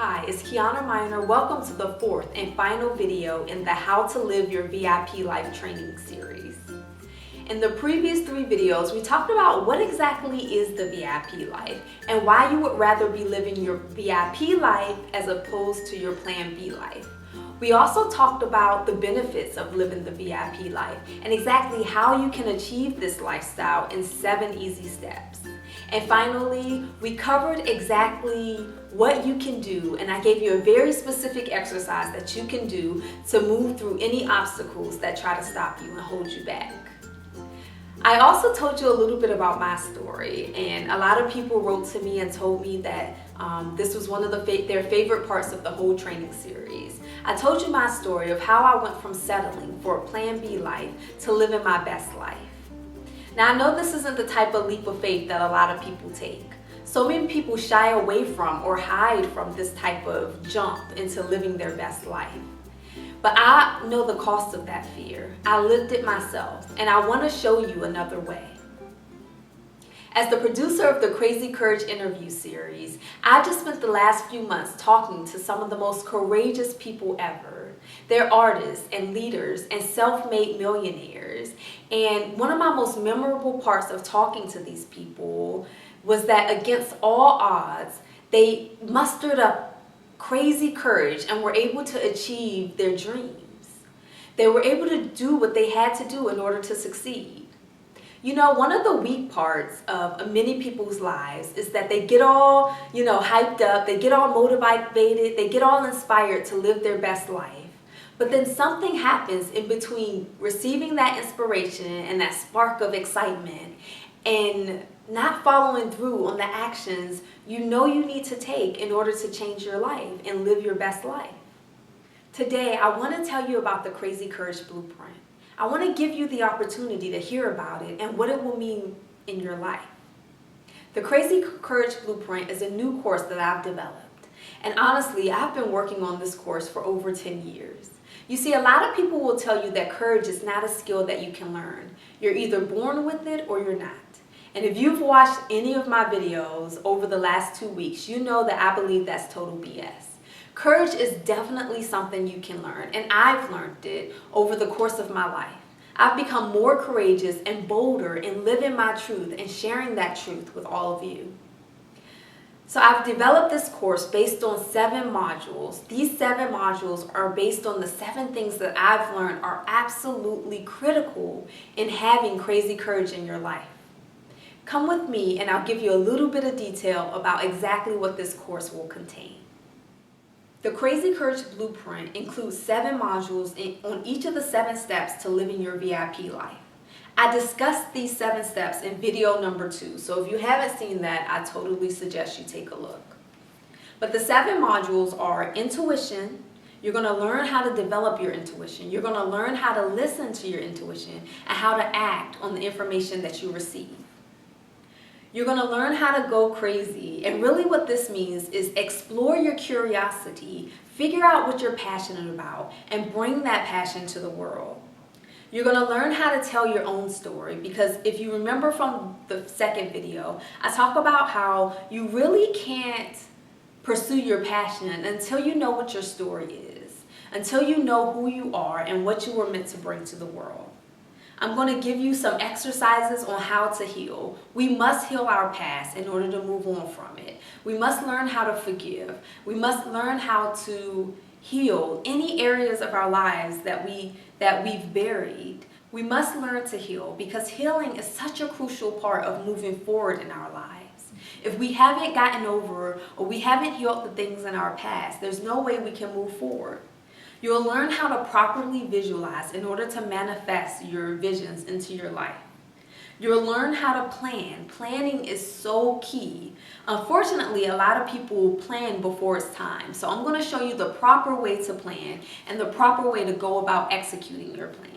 Hi, it's Kiana Miner. Welcome to the fourth and final video in the How to Live Your VIP Life training series. In the previous three videos, we talked about what exactly is the VIP life and why you would rather be living your VIP life as opposed to your Plan B life. We also talked about the benefits of living the VIP life and exactly how you can achieve this lifestyle in 7 easy steps. And finally, we covered exactly what you can do, and I gave you a very specific exercise that you can do to move through any obstacles that try to stop you and hold you back. I also told you a little bit about my story, and a lot of people wrote to me and told me that this was one of their favorite parts of the whole training series. I told you my story of how I went from settling for a Plan B life to living my best life. Now, I know this isn't the type of leap of faith that a lot of people take. So many people shy away from or hide from this type of jump into living their best life. But I know the cost of that fear. I lived it myself, and I want to show you another way. As the producer of the Crazy Courage interview series, I just spent the last few months talking to some of the most courageous people ever. They're artists and leaders and self-made millionaires. And one of my most memorable parts of talking to these people was that against all odds, they mustered up crazy courage and were able to achieve their dreams. They were able to do what they had to do in order to succeed. You know, one of the weak parts of many people's lives is that they get all, hyped up, they get all motivated, they get all inspired to live their best life. But then something happens in between receiving that inspiration and that spark of excitement and not following through on the actions you know you need to take in order to change your life and live your best life. Today, I want to tell you about the Crazy Courage Blueprint. I want to give you the opportunity to hear about it and what it will mean in your life. The Crazy Courage Blueprint is a new course that I've developed. And honestly, I've been working on this course for over 10 years. You see, a lot of people will tell you that courage is not a skill that you can learn. You're either born with it or you're not. And if you've watched any of my videos over the last 2 weeks, you know that I believe that's total BS. Courage is definitely something you can learn, and I've learned it over the course of my life. I've become more courageous and bolder in living my truth and sharing that truth with all of you. So I've developed this course based on 7 modules. These 7 modules are based on the 7 things that I've learned are absolutely critical in having crazy courage in your life. Come with me and I'll give you a little bit of detail about exactly what this course will contain. The Crazy Courage Blueprint includes 7 modules on each of the 7 steps to living your VIP life. I discussed these 7 steps in video number 2, so if you haven't seen that, I totally suggest you take a look. But the 7 modules are intuition. You're going to learn how to develop your intuition. You're going to learn how to listen to your intuition and how to act on the information that you receive. You're going to learn how to go crazy, and really what this means is explore your curiosity, figure out what you're passionate about, and bring that passion to the world. You're going to learn how to tell your own story, because if you remember from the second video, I talk about how you really can't pursue your passion until you know what your story is, until you know who you are and what you were meant to bring to the world. I'm going to give you some exercises on how to heal. We must heal our past in order to move on from it. We must learn how to forgive. We must learn how to heal any areas of our lives that we've buried. We must learn to heal because healing is such a crucial part of moving forward in our lives. If we haven't gotten over or we haven't healed the things in our past, there's no way we can move forward. You'll learn how to properly visualize in order to manifest your visions into your life. You'll learn how to plan. Planning is so key. Unfortunately, a lot of people plan before it's time. So I'm going to show you the proper way to plan and the proper way to go about executing your plan.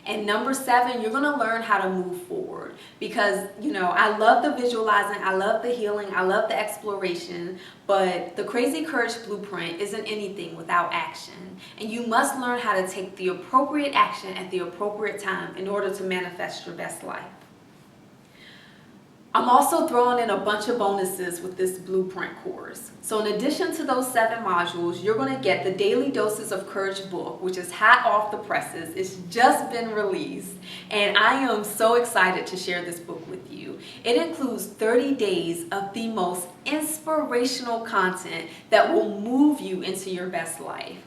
And number 7, you're going to learn how to move forward because, I love the visualizing, I love the healing, I love the exploration, but the Crazy Courage Blueprint isn't anything without action. And you must learn how to take the appropriate action at the appropriate time in order to manifest your best life. I'm also throwing in a bunch of bonuses with this blueprint course. So in addition to those 7 modules, you're going to get the Daily Doses of Courage book, which is hot off the presses. It's just been released, and I am so excited to share this book with you. It includes 30 days of the most inspirational content that will move you into your best life.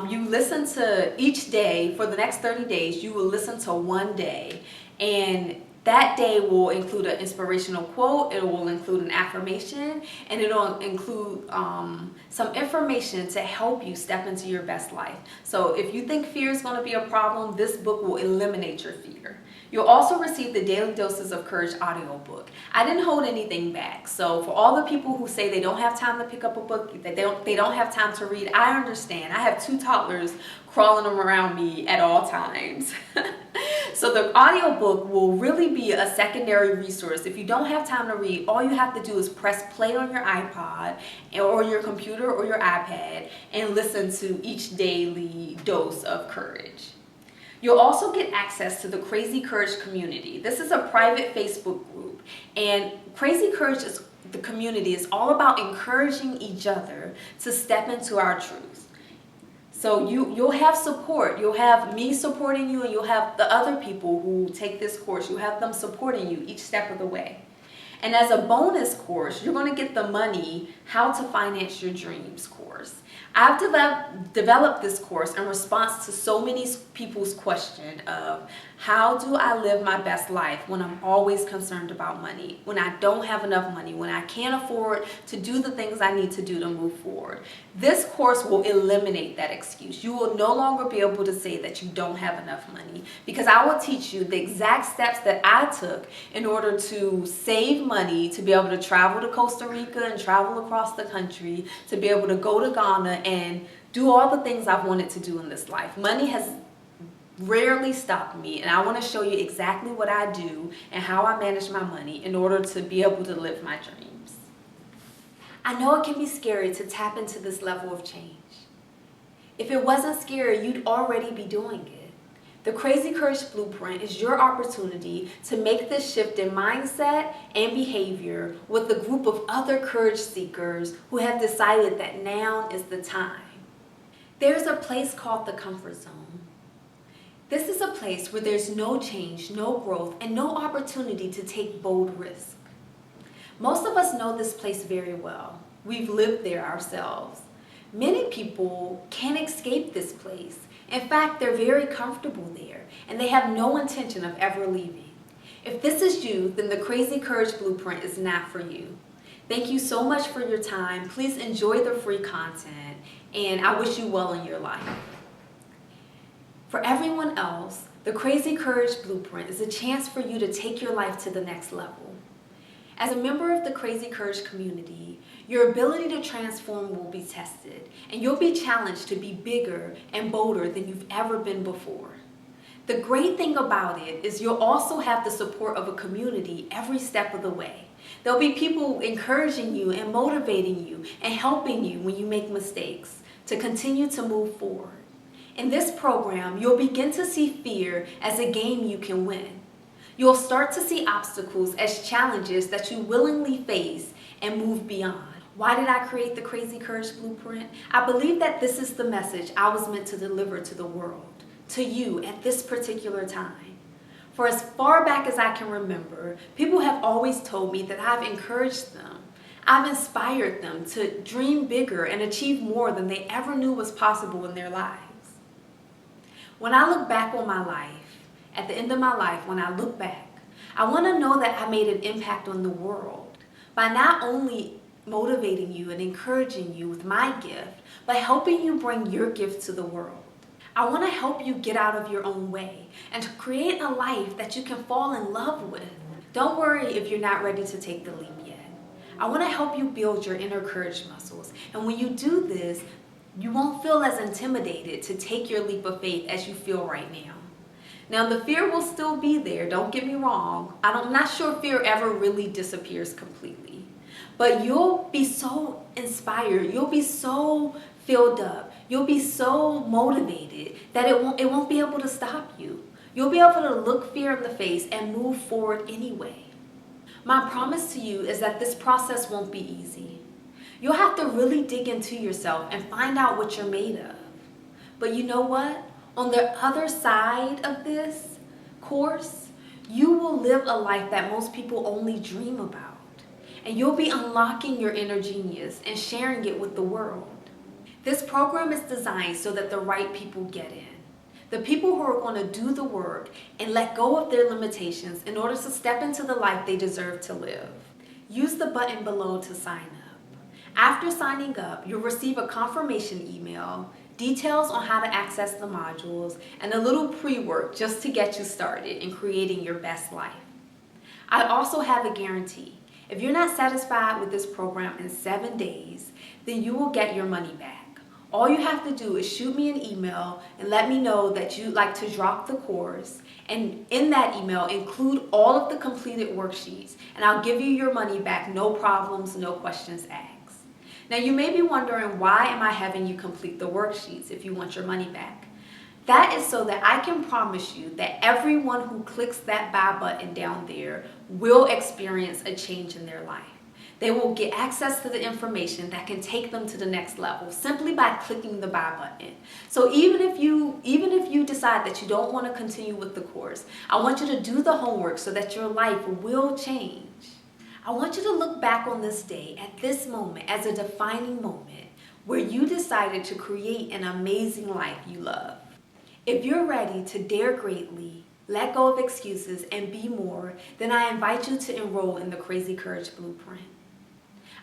You listen to each day for the next 30 days, you will listen to one day, and that day will include an inspirational quote, it will include an affirmation, and it'll include some information to help you step into your best life. So if you think fear is going to be a problem, this book will eliminate your fear. You'll also receive the Daily Doses of Courage audiobook. I didn't hold anything back. So for all the people who say they don't have time to pick up a book, that they don't have time to read, I understand. I have 2 toddlers crawling around me at all times. So the audiobook will really be a secondary resource. If you don't have time to read, all you have to do is press play on your iPod or your computer or your iPad and listen to each daily dose of courage. You'll also get access to the Crazy Courage community. This is a private Facebook group, and Crazy Courage is the community is all about encouraging each other to step into our truth. So you'll have support. You'll have me supporting you, and you'll have the other people who take this course. You'll have them supporting you each step of the way. And as a bonus course, you're going to get the Money, How to Finance Your Dreams course. I've developed this course in response to so many people's question of how do I live my best life when I'm always concerned about money, when I don't have enough money, when I can't afford to do the things I need to do to move forward. This course will eliminate that excuse. You will no longer be able to say that you don't have enough money, because I will teach you the exact steps that I took in order to save money, to be able to travel to Costa Rica and travel across the country, to be able to go to Ghana and do all the things I've wanted to do in this life. Money has rarely stopped me, and I want to show you exactly what I do and how I manage my money in order to be able to live my dreams. I know it can be scary to tap into this level of change. If it wasn't scary, you'd already be doing it. The Crazy Courage Blueprint is your opportunity to make this shift in mindset and behavior with a group of other courage seekers who have decided that now is the time. There's a place called the comfort zone. This is a place where there's no change, no growth, and no opportunity to take bold risks. Most of us know this place very well. We've lived there ourselves. Many people can't escape this place. In fact, they're very comfortable there, and they have no intention of ever leaving. If this is you, then the Crazy Courage Blueprint is not for you. Thank you so much for your time. Please enjoy the free content, and I wish you well in your life. For everyone else, the Crazy Courage Blueprint is a chance for you to take your life to the next level. As a member of the Crazy Courage community, your ability to transform will be tested, and you'll be challenged to be bigger and bolder than you've ever been before. The great thing about it is you'll also have the support of a community every step of the way. There'll be people encouraging you and motivating you and helping you when you make mistakes to continue to move forward. In this program, you'll begin to see fear as a game you can win. You'll start to see obstacles as challenges that you willingly face and move beyond. Why did I create the Crazy Courage Blueprint? I believe that this is the message I was meant to deliver to the world, to you at this particular time. For as far back as I can remember, people have always told me that I've encouraged them. I've inspired them to dream bigger and achieve more than they ever knew was possible in their lives. When I look back on my life, at the end of my life, when I look back, I want to know that I made an impact on the world by not only motivating you and encouraging you with my gift, but helping you bring your gift to the world. I want to help you get out of your own way and to create a life that you can fall in love with. Don't worry if you're not ready to take the leap yet. I want to help you build your inner courage muscles, and when you do this, you won't feel as intimidated to take your leap of faith as you feel right now. Now, the fear will still be there, don't get me wrong. I'm not sure fear ever really disappears completely. But you'll be so inspired, you'll be so filled up, you'll be so motivated that it won't be able to stop you. You'll be able to look fear in the face and move forward anyway. My promise to you is that this process won't be easy. You'll have to really dig into yourself and find out what you're made of. But you know what? On the other side of this course, you will live a life that most people only dream about. And you'll be unlocking your inner genius and sharing it with the world. This program is designed so that the right people get in. The people who are going to do the work and let go of their limitations in order to step into the life they deserve to live. Use the button below to sign up. After signing up, you'll receive a confirmation email, details on how to access the modules, and a little pre-work just to get you started in creating your best life. I also have a guarantee. If you're not satisfied with this program in 7 days, then you will get your money back. All you have to do is shoot me an email and let me know that you'd like to drop the course, and in that email include all of the completed worksheets, and I'll give you your money back, no problems, no questions asked. Now you may be wondering, why am I having you complete the worksheets if you want your money back? That is so that I can promise you that everyone who clicks that buy button down there will experience a change in their life. They will get access to the information that can take them to the next level simply by clicking the buy button. So even if you decide that you don't want to continue with the course, I want you to do the homework so that your life will change. I want you to look back on this day, at this moment, as a defining moment where you decided to create an amazing life you love. If you're ready to dare greatly, let go of excuses, and be more, then I invite you to enroll in the Crazy Courage Blueprint.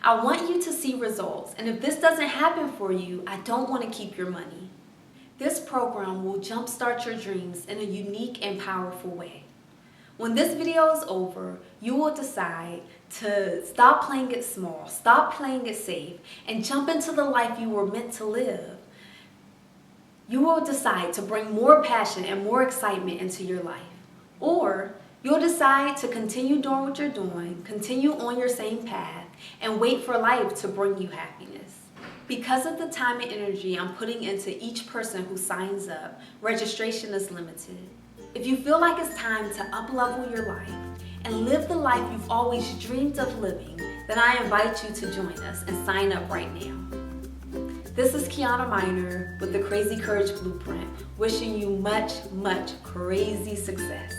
I want you to see results, and if this doesn't happen for you, I don't want to keep your money. This program will jumpstart your dreams in a unique and powerful way. When this video is over, you will decide to stop playing it small, stop playing it safe, and jump into the life you were meant to live. You will decide to bring more passion and more excitement into your life. Or you'll decide to continue doing what you're doing, continue on your same path, and wait for life to bring you happiness. Because of the time and energy I'm putting into each person who signs up, registration is limited. If you feel like it's time to up-level your life and live the life you've always dreamed of living, then I invite you to join us and sign up right now. This is Kiana Miner with the Crazy Courage Blueprint, wishing you much, much crazy success.